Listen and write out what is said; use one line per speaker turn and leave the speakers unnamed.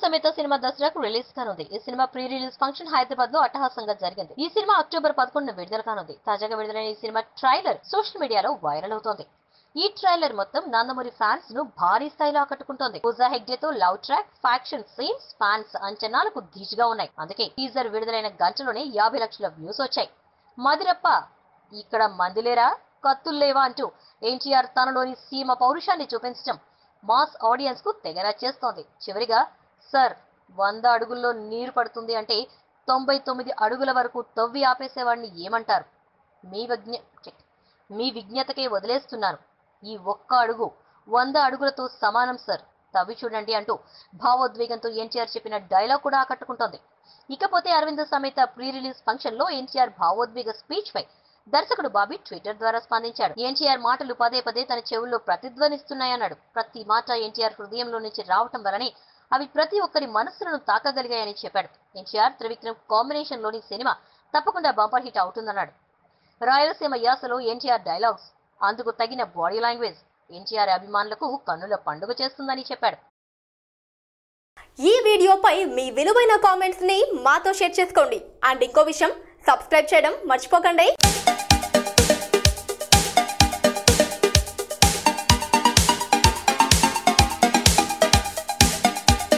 సమేత cinema దసరాకు release కానుంది. ఈ cinema pre release function Hyderabad లో అట్టహాసంగా జరిగింది. ఈ సినిమా అక్టోబర్ 11న విడుదల కానుంది. తాజాగా విడుదలైన ఈ సినిమా ట్రైలర్ సోషల్ మీడియాలో వైరల్ అవుతోంది. ఈ ట్రైలర్ మొత్తం నందమూరి ఫ్యాన్స్ ను భారీ స్థాయిలో ఆకట్టుకుంటోంది. పూజా హెగ్డేతో love track, faction scenes fans అంచనాలకు ధీటుగా ఉన్నాయి. అందుకే టీజర్ విడుదలైన గంటలోనే 50 లక్షల వ్యూస్ వచ్చాయి. మదిరప్ప ఇక్కడ మందిలేరా కత్తుల్లేవా అంటూ ఎన్టీఆర్ తనలోని సీమ పౌరుషాన్ని చూపించడం మాస్ ఆడియన్స్ కు తెగ నచ్చేస్తోంది. చివరిగా సర్ 100 అడుగుల్లో నీరు పడుతుంది అంటే 99 అడుగుల వరకు తవ్వి ఆపేసేవాడిని ఏమంటారు? మీ విజ్ఞతకే వదిలేస్తున్నాను. ఈ ఒక్క అడుగు 100 అడుగులతో సమానం సర్, తవ్వి చూడండి అంటూ భావోద్వేగంతో ఎన్టీఆర్ చెప్పిన డైలాగ్ కూడా ఆకట్టుకుంటోంది. ఇకపోతే అరవింద్ సమేత ప్రీ రిలీజ్ ఫంక్షన్ లో ఎన్టీఆర్ భావోద్వేగ స్పీచ్ పై దర్శకుడు బాబీ ట్విట్టర్ ద్వారా స్పందించాడు. ఎన్టీఆర్ మాటలు పదే పదే తన చెవుల్లో ప్రతిధ్వనిస్తున్నాయన్నాడు. ప్రతి మాట ఎన్టీఆర్ హృదయంలో నుంచి రావటం వల్లనే అవి ప్రతి ఒక్కరి మనస్సులను తాకగలిగాయని చెప్పాడు. ఎన్టీఆర్ త్రివిక్రమ్ కాంబినేషన్ లోని సినిమా తప్పకుండా బంపర్ హిట్ అవుతుందన్నాడు. రాయలసీమ యాసలో ఎన్టీఆర్ డైలాగ్స్, అందుకు తగిన బాడీ లాంగ్వేజ్ ఎన్టీఆర్ అభిమానులకు కన్నుల పండుగ చేస్తుందని చెప్పాడు.
ఈ వీడియోపై మీ విలువైన కామెంట్స్ ని మాతో షేర్ చేసుకోండి. అండ్ ఇంకో విషయం, సబ్స్క్రైబ్ చేయడం మర్చిపోకండి.